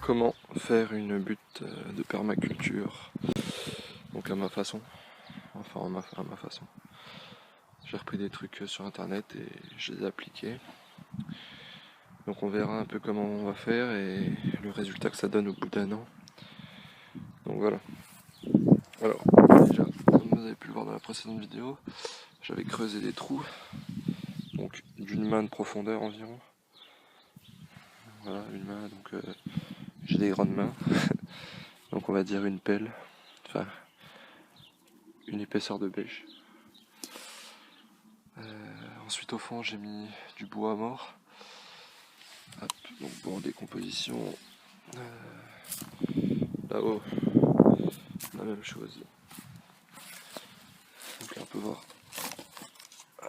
Comment faire une butte de permaculture, donc à ma façon, enfin à ma façon. J'ai repris des trucs sur internet et je les ai appliqués. Donc on verra un peu comment on va faire et le résultat que ça donne au bout d'un an. Donc voilà. Alors déjà, comme vous avez pu le voir dans la précédente vidéo, j'avais creusé des trous, donc d'une main de profondeur environ. Voilà, une main, donc j'ai des grandes mains. Donc on va dire une pelle, enfin une épaisseur de bêche. Ensuite au fond j'ai mis du bois mort. Hop, donc bon, décomposition. Là-haut, la même chose. Donc là on peut voir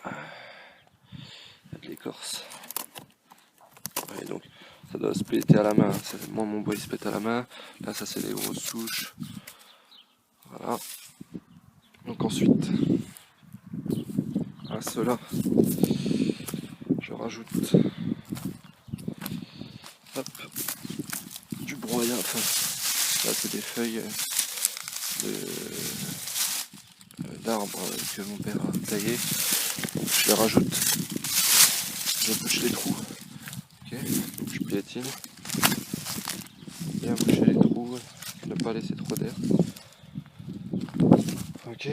il y a de l'écorce. Et donc ça doit se péter à la main. Moi mon bois il se pète à la main. Là ça c'est des grosses souches. Voilà. Donc ensuite à cela je rajoute hop, du broyat. Enfin là c'est des feuilles d'arbres que mon père a taillé. Donc, je les rajoute. Je bouche les trous. Ok, donc je piétine. Bien boucher les trous, ne pas laisser trop d'air. Ok,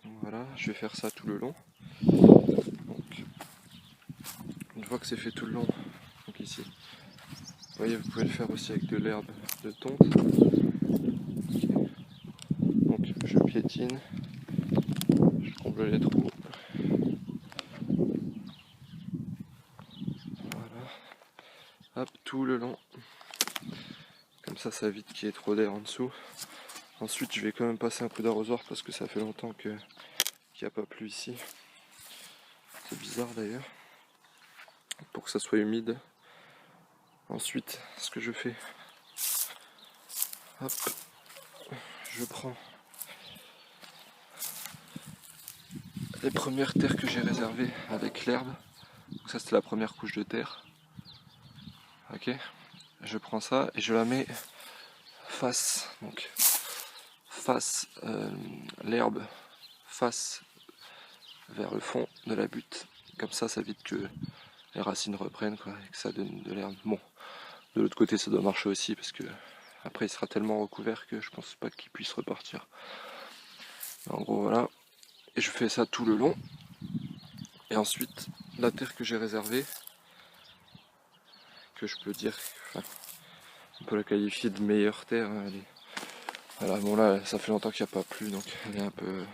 donc voilà, je vais faire ça tout le long. Donc, une fois que c'est fait tout le long, donc ici, vous voyez, vous pouvez le faire aussi avec de l'herbe de tonte. Okay. Donc je piétine, je comble les trous. Voilà, hop, tout le long. Comme ça évite qu'il y ait trop d'air en dessous. Ensuite, je vais quand même passer un coup d'arrosoir parce que ça fait longtemps qu'il n'y a pas plu ici. C'est bizarre d'ailleurs. Pour que ça soit humide. Ensuite, ce que je fais, hop, je prends les premières terres que j'ai réservées avec l'herbe. Donc ça c'était la première couche de terre. Ok, je prends ça et je la mets face, donc face l'herbe, face vers le fond de la butte. Comme ça évite que les racines reprennent quoi, et que ça donne de l'herbe. Bon, de l'autre côté ça doit marcher aussi parce que après il sera tellement recouvert que je pense pas qu'il puisse repartir. En gros voilà, et je fais ça tout le long. Et ensuite la terre que j'ai réservée, que je peux dire, enfin, on peut la qualifier de meilleure terre. Hein, voilà, bon là ça fait longtemps qu'il n'y a pas plu donc elle est un peu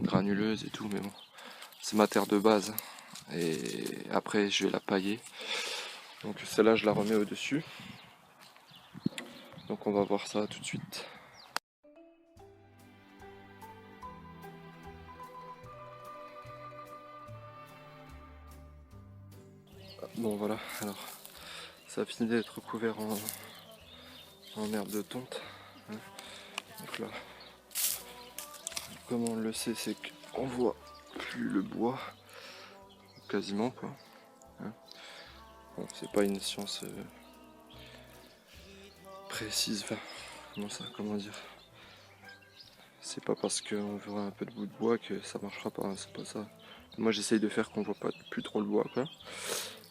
granuleuse et tout, mais bon, c'est ma terre de base. Et après je vais la pailler. Donc celle-là je la remets au-dessus. Donc on va voir ça tout de suite. Bon voilà, alors ça a fini d'être recouvert en herbe de tonte. Hein. Donc là, comme on le sait, c'est qu'on voit plus le bois, quasiment quoi. Hein. Bon, c'est pas une science précise, enfin, comment dire. C'est pas parce qu'on verra un peu de bout de bois que ça marchera pas, hein, c'est pas ça. Moi j'essaye de faire qu'on voit pas plus trop le bois quoi.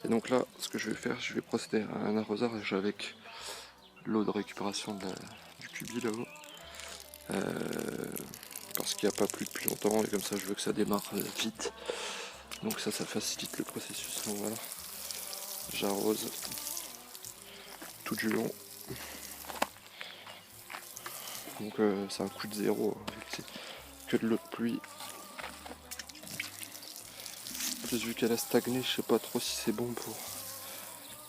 Et donc là, ce que je vais faire, je vais procéder à un arrosage avec l'eau de récupération du cubi là-haut. Parce qu'il n'y a pas plu depuis longtemps et comme ça je veux que ça démarre vite. Donc ça facilite le processus. Donc voilà, j'arrose tout du long. Donc c'est un coup de zéro, que de l'eau de pluie. Plus vu qu'elle a stagné, je sais pas trop si c'est bon pour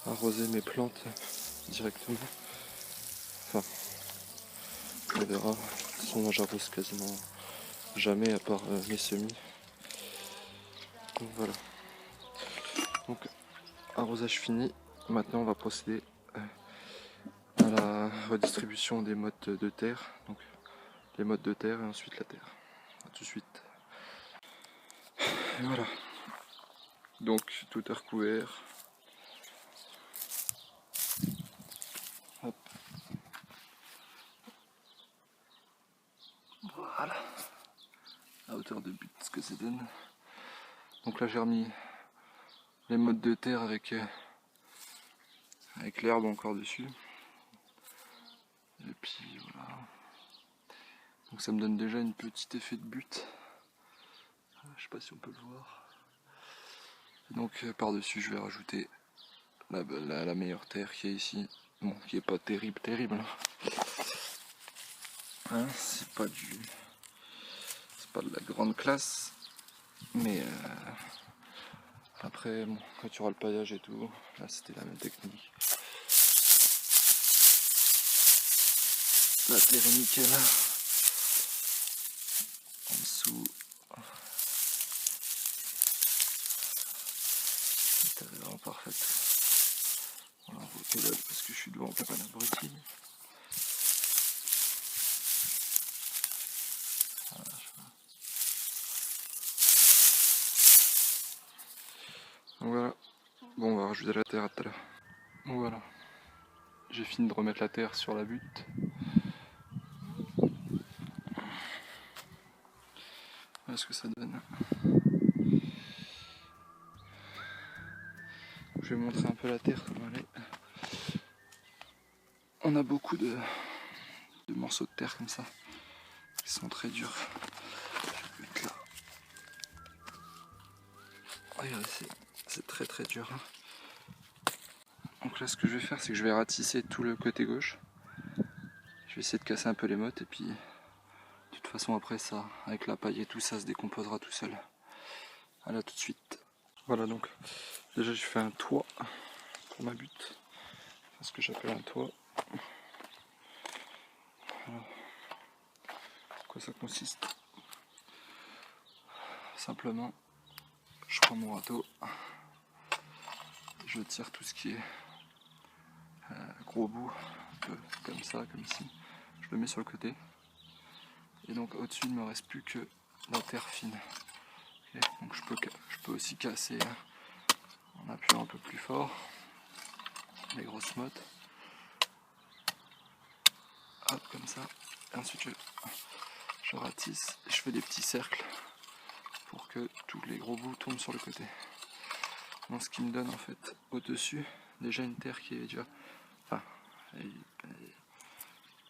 arroser mes plantes directement. Enfin, on verra. De toute façon, moi j'arrose quasiment jamais à part mes semis. Donc voilà. Donc arrosage fini. Maintenant on va procéder à la redistribution des mottes de terre. Donc les mottes de terre et ensuite la terre. A tout de suite. Et voilà. Donc tout est recouvert. Hop. Voilà, à hauteur de but, ce que ça donne. Donc là j'ai remis les mottes de terre avec l'herbe encore dessus. Et puis voilà. Donc ça me donne déjà une petite effet de but. Je sais pas si on peut le voir. Et donc par-dessus je vais rajouter la meilleure terre qui est ici. Bon, qui est pas terrible. Hein, c'est pas de la grande classe. Mais après, bon, quand tu auras le paillage et tout, là c'était la même technique. La terre est nickel. En dessous. La terre est vraiment parfaite. Voilà, on voit pédale parce que je suis devant comme un abruti. Voilà, donc voilà. Bon, on va rajouter la terre à tout à l'heure. Donc voilà. J'ai fini de remettre la terre sur la butte. Voilà ce que ça donne. Je vais montrer un peu la terre comment elle est. On a beaucoup de morceaux de terre comme ça qui sont très durs. Je vais mettre là. Regardez, c'est très dur. Donc là ce que je vais faire, c'est que je vais ratisser tout le côté gauche. Je vais essayer de casser un peu les mottes et puis de toute façon après ça, avec la paille et tout ça se décomposera tout seul. À là tout de suite. Voilà, donc déjà j'ai fait un toit pour ma butte. C'est ce que j'appelle un toit. Voilà. En quoi ça consiste? Simplement, je prends mon râteau, je tire tout ce qui est gros bout, un peu comme ça, comme ici. Je le mets sur le côté. Et donc au-dessus il ne me reste plus que la terre fine. Okay, donc je peux aussi casser en appuyant un peu plus fort les grosses mottes. Hop, comme ça. Et ensuite je ratisse et je fais des petits cercles pour que tous les gros bouts tombent sur le côté. Donc ce qui me donne en fait au-dessus déjà une terre qui est déjà... Enfin,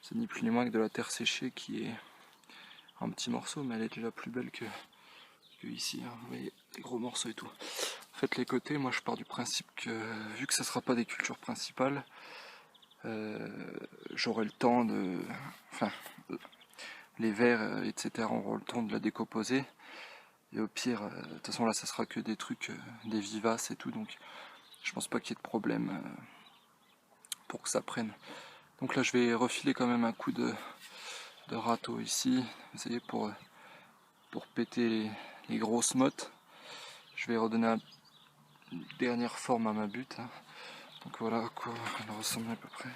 c'est ni plus ni moins que de la terre séchée qui est un petit morceau, mais elle est déjà plus belle que ici. Hein. Vous voyez les gros morceaux et tout. En fait les côtés, moi je pars du principe que vu que ça ne sera pas des cultures principales, j'aurai le temps de... Enfin, les vers, etc. auront le temps de la décomposer. Et au pire, de toute façon là ça sera que des trucs, des vivaces et tout, donc je pense pas qu'il y ait de problème pour que ça prenne. Donc là je vais refiler quand même un coup de râteau ici, vous savez, pour péter les grosses mottes. Je vais redonner une dernière forme à ma butte. Hein. Donc voilà à quoi elle ressemble à peu près.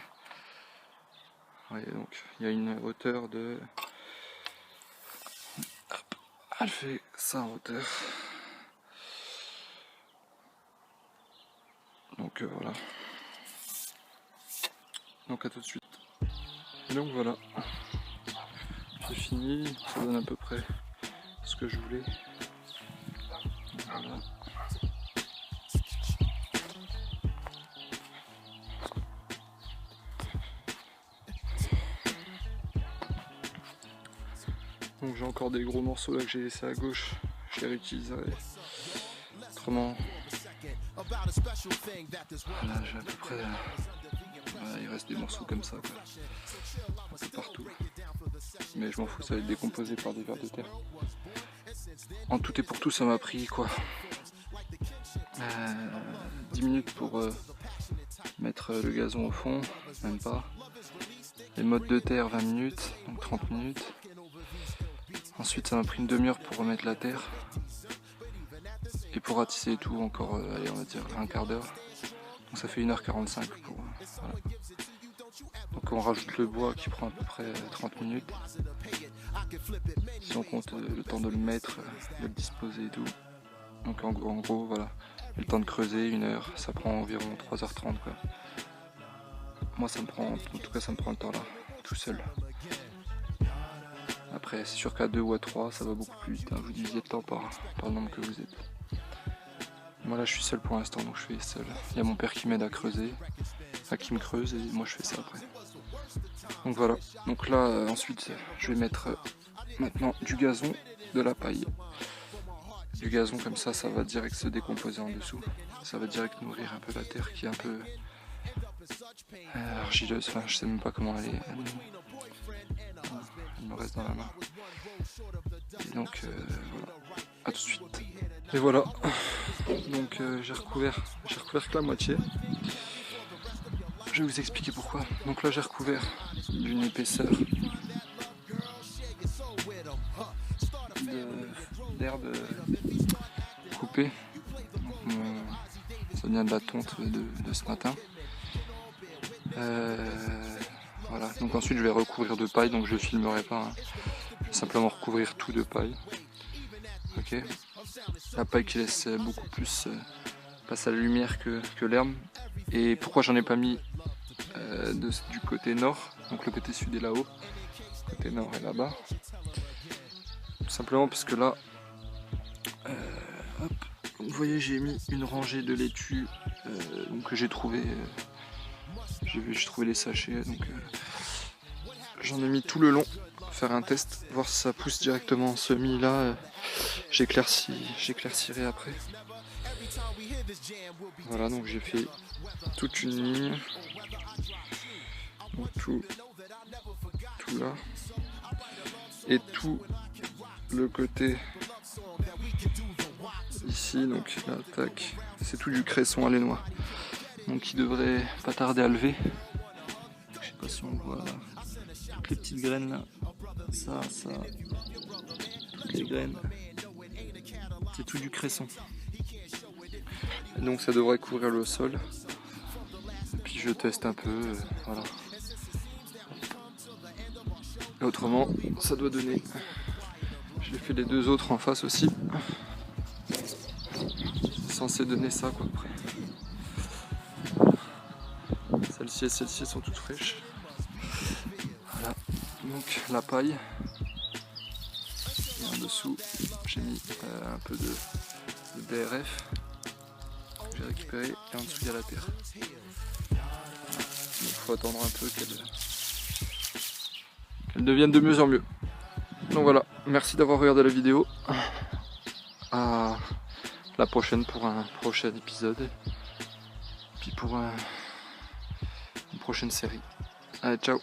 Ouais, donc il y a une hauteur de... Hop, elle fait ça en hauteur. Donc voilà. Donc à tout de suite. Et donc voilà. J'ai fini, ça donne à peu près ce que je voulais. Voilà. Donc j'ai encore des gros morceaux là que j'ai laissés à gauche, je les réutiliserai. Autrement, voilà, j'ai à peu près... Voilà, il reste des morceaux comme ça, quoi. Un peu partout. Mais je m'en fous, ça va être décomposé par des vers de terre. En tout et pour tout, ça m'a pris quoi 10 minutes pour mettre le gazon au fond, même pas. Les mottes de terre 20 minutes, donc 30 minutes. Ensuite ça m'a pris une demi-heure pour remettre la terre. Et pour ratisser et tout encore, allez, on va dire un quart d'heure. Donc ça fait 1h45 pour... Voilà. Donc on rajoute le bois qui prend à peu près 30 minutes. Si on compte le temps de le mettre, de le disposer et tout. Donc en gros voilà, le temps de creuser 1 heure, ça prend environ 3h30 quoi. moi ça me prend, en tout cas ça me prend le temps là, tout seul. Après c'est sûr qu'à 2 ou à 3 ça va beaucoup plus vite, hein. Vous divisez le temps par le nombre que vous êtes. Moi là je suis seul pour l'instant, donc je fais seul. Il y a mon père qui m'aide à creuser, enfin qui me creuse, et moi je fais ça après. Donc voilà, donc là ensuite je vais mettre maintenant du gazon, de la paille. Du gazon comme ça va direct se décomposer en dessous. Ça va direct nourrir un peu la terre qui est un peu argileuse, enfin je sais même pas comment elle est. Elle me reste dans la main. Et donc voilà, à tout de suite. Et voilà, donc j'ai recouvert que la moitié. Je vais vous expliquer pourquoi. Donc là j'ai recouvert d'une épaisseur d'herbe coupée. Ça vient de la tonte de ce matin. Voilà, donc ensuite je vais recouvrir de paille, donc je filmerai pas, hein. Je vais simplement recouvrir tout de paille. Ok. La paille qui laisse beaucoup plus passer à la lumière que l'herbe. Et pourquoi j'en ai pas mis du côté nord, donc le côté sud est là-haut, le côté nord est là-bas. Tout simplement parce que là, hop, vous voyez j'ai mis une rangée de laitue donc que j'ai trouvé. J'ai trouvé les sachets, donc j'en ai mis tout le long pour faire un test, voir si ça pousse directement en semis là. J'éclaircirai après. Voilà, donc j'ai fait toute une ligne, donc tout là, et tout le côté ici, donc là, tac, c'est tout du cresson alénois, donc il devrait pas tarder à lever. Je sais pas si on voit là, toutes les petites graines là, ça, toutes les graines, c'est tout du cresson. Et donc ça devrait couvrir le sol. Et puis je teste un peu, voilà. Et autrement, ça doit donner. J'ai fait les deux autres en face aussi. C'est censé donner ça quoi après. Celle-ci et celle-ci sont toutes fraîches. Voilà. Donc la paille. Et en dessous, j'ai mis un peu de BRF que j'ai récupéré. Et en dessous il y a la terre. Il faut attendre un peu qu'elle devienne de mieux en mieux. Donc voilà, merci d'avoir regardé la vidéo. À la prochaine pour un prochain épisode. Puis pour une prochaine série. Allez, ciao!